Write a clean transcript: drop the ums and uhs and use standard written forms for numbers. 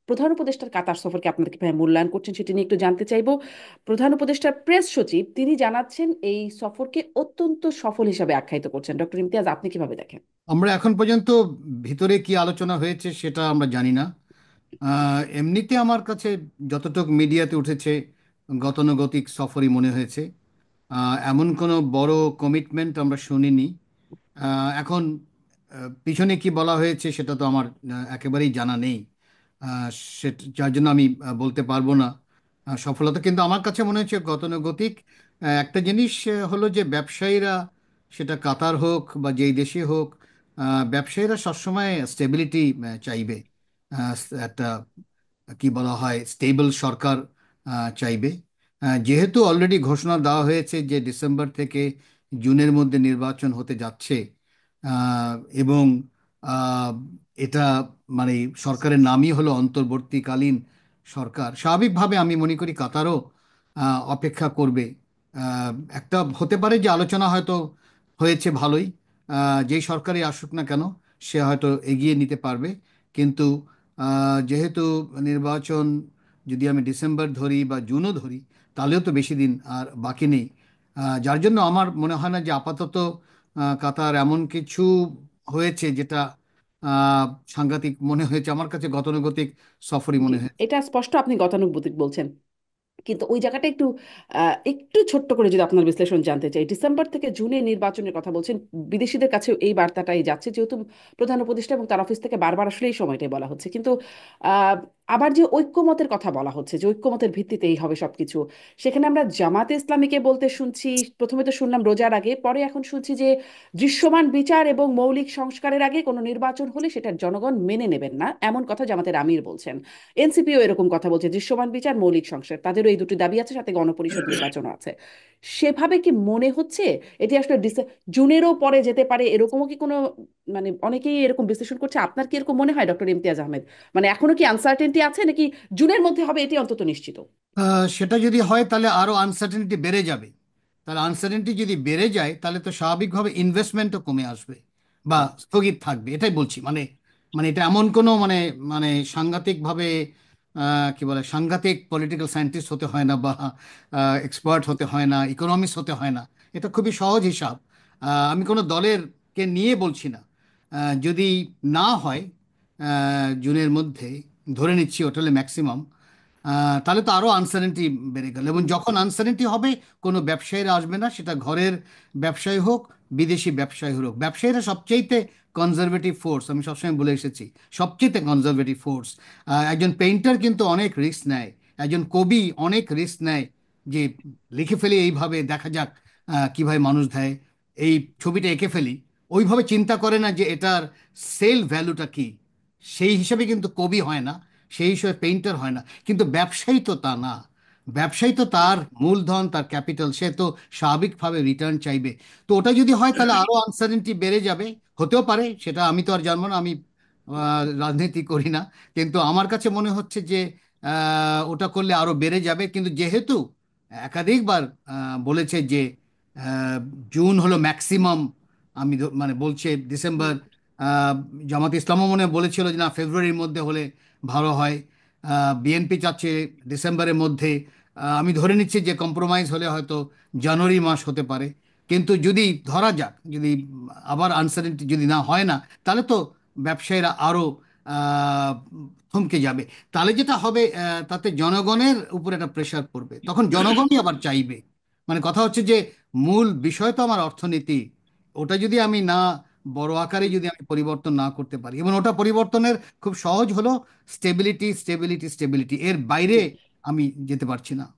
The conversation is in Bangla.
প্রধান উপদেষ্টার কাতার সফরকে আপনারা কিভাবে মূল্যায়ন করছেন সেটা নিয়ে একটু জানতে চাইবো। প্রধান উপদেষ্টার প্রেস সচিব তিনি জানাচ্ছেন এই সফরকে অত্যন্ত সফল হিসাবে আখ্যায়িত করছেন। ডক্টর ইমতিয়াজ, আপনি কিভাবে দেখেন? আমরা এখন পর্যন্ত ভিতরে কি আলোচনা হয়েছে সেটা আমরা জানি না। এমনিতে আমার কাছে যতটুকু মিডিয়াতে উঠেছে গতানুগতিক সফরই মনে হয়েছে। এমন কোনো বড় কমিটমেন্ট আমরা শুনিনি। এখন পিছনে কি বলা হয়েছে সেটা তো আমার একেবারেই জানা নেই। আহ, যার জন্য আমি বলতে পারবো না সফলতা। কিন্তু আমার কাছে মনে হচ্ছে গতানুগতিক। একটা জিনিস হলো যে ব্যবসায়ীরা, সেটা কাতার হোক বা যেই দেশে হোক, ব্যবসায়ীরা সবসময় স্টেবিলিটি চাইবে। আহ, একটা কি বলা হয়, স্টেবল সরকার চাইবে। যেহেতু অলরেডি ঘোষণা দেওয়া হয়েছে যে ডিসেম্বর থেকে জুনের মধ্যে নির্বাচন হতে যাচ্ছে, আহ, এবং আহ, এটা মানে সরকারের নামই হলো অন্তর্বর্তীকালীন সরকার, স্বাভাবিকভাবে আমি মনে করি কাতারও অপেক্ষা করবে। আহ, একটা হতে পারে যে আলোচনা হয়তো হয়েছে ভালোই, যেই সরকারই আসুক না কেন সে হয়তো এগিয়ে নিতে পারবে। কিন্তু যেহেতু নির্বাচন যদি আমি ডিসেম্বর ধরি বা জুনও ধরি, তাহলেও তো বেশি দিন আর বাকি নেই। যার জন্য আমার মনে হয় না যে আপাতত কাতার এমন কিছু হয়েছে যেটা আহ, সাংঘাতিক মনে হয়েছে। আমার কাছে গতানুগতিক সফরই জি, মনে হয়েছে। এটা স্পষ্ট আপনি গতানুগতিক বলছেন, কিন্তু ওই জায়গাটা একটু একটু ছোট্ট করে যদি আপনার বিশ্লেষণ জানতে চাই। ডিসেম্বর থেকে জুনে নির্বাচনের কথা বলছেন, বিদেশিদের কাছেও এই বার্তাটাই যাচ্ছে, যেহেতু প্রধান উপদেষ্টা এবং তার অফিস থেকে বারবার আসলে এই সময়টাই বলা হচ্ছে। কিন্তু আহ, আবার যে ঐক্যমতের কথা বলা হচ্ছে যে ঐক্যমতের ভিত্তিতেই হবে সবকিছু, সেখানে আমরা জামাতে ইসলামীকে বলতে শুনছি। প্রথমে তো শুনলাম রোজার আগে, পরে এখন শুনছি যে দৃশ্যমান বিচার এবং মৌলিক সংস্কারের আগে কোনো নির্বাচন হলে সেটা জনগণ মেনে নেবেন না, এমন কথা জামাতের আমির বলছেন। এনসিপিও এরকম কথা বলছে, দৃশ্যমান বিচার মৌলিক সংস্কার, তাদেরও এই দুটি দাবি আছে, সাথে গণপরিষদ নির্বাচনও আছে। সেভাবে কি মনে হচ্ছে এটি আসলে জুনেরও পরে যেতে পারে, এরকমও কি কোনো, মানে অনেকেই এরকম বিশ্লেষণ করছে, আপনার কি এরকম মনে হয় ডক্টর ইমতিয়াজ আহমেদ? মানে এখনো কি আনসার্টেনটি আছে, নাকি জুনের মধ্যে হবে এটি অন্তত নিশ্চিত? সেটা যদি হয় তাহলে আরো আনসার্টেনিটি বেড়ে যাবে। তাহলে আনসার্টেনিটি যদি বেড়ে যায় তাহলে তো স্বাভাবিকভাবে ইনভেস্টমেন্টও কমে আসবে বা স্থগিত থাকবে, এটাই বলছি। মানে মানে এটা এমন কোনো মানে মানে সাংঘাতিকভাবে কি বলে, সাংঘাতিক পলিটিক্যাল সায়েন্টিস্ট হতে হয় না বা এক্সপার্ট হতে হয় না, ইকোনমিক্স হতে হয় না। এটা খুবই সহজ হিসাব। আমি কোনো দলের কে নিয়ে বলছি না। যদি না হয় জুনের মধ্যে, ধরে নিচ্ছি ওটা হলে ম্যাক্সিমাম, তাহলে তো আরো আনসার্টেনিটি বেড়ে গেল। এবং যখন আনসার্টেনিটি হবে, কোনো ব্যবসায়ীরা আসবে না, সেটা ঘরের ব্যবসায়ী হোক, বিদেশি ব্যবসায়ী হোক। ব্যবসায়ীরা সবচেয়েতে কনজারভেটিভ ফোর্স, আমি সবসময় বলে এসেছি, সবচেয়েতে কনজারভেটিভ ফোর্স। একজন পেইন্টার কিন্তু অনেক রিস্ক নেয়, একজন কবি অনেক রিস্ক নেয়, যে লিখে ফেলি এইভাবে, দেখা যাক কিভাবে মানুষ দেয়, এই ছবিটা এঁকে ফেলি। ওইভাবে চিন্তা করে না যে এটার সেল ভ্যালুটা কি। সেই হিসাবে কিন্তু কবি হয় না, সেই হিসেবে পেইন্টার হয় না। কিন্তু ব্যবসায়ী তো তা না। ব্যবসায়ী তো তার মূলধন, তার ক্যাপিটাল, সে তো স্বাভাবিকভাবে রিটার্ন চাইবে। তো ওটা যদি হয় তাহলে আরো আনসার্টেনিটি বেড়ে যাবে। হতেও পারে, সেটা আমি তো আর জানবো না, আমি রাজনীতি করি না। কিন্তু আমার কাছে মনে হচ্ছে যে ওটা করলে আরো বেড়ে যাবে। কিন্তু যেহেতু একাধিকবার বলেছে যে আহ, জুন হলো ম্যাক্সিমাম, মানে বলছে ডিসেম্বর। আহ, জামাত ইসলামও মনে হয় বলেছিল যে না, ফেব্রুয়ারির মধ্যে হলে ভালো হয়। বিএনপি চাচ্ছে ডিসেম্বরের মধ্যে। আমি ধরে নিচ্ছি যে কম্প্রোমাইজ হলে হয়তো জানুয়ারি মাস হতে পারে। কিন্তু যদি ধরা যাক, যদি আবার আনসার্টেনিটি যদি না হয় না, তাহলে তো ব্যবসায়ীরা আরো আহ, থমকে যাবে। তাহলে যেটা হবে, তাতে জনগণের উপর একটা প্রেশার পড়বে, তখন জনগণই আবার চাইবে। মানে কথা হচ্ছে যে মূল বিষয় তো আমার অর্থনীতি। ওটা যদি আমি না বড় আকারে যদি আমি পরিবর্তন না করতে পারি, এবং ওটা পরিবর্তনের খুব সহজ হলো স্টেবিলিটি, স্টেবিলিটি, স্টেবিলিটি, এর বাইরে জি। আমি যেতে পারছি না।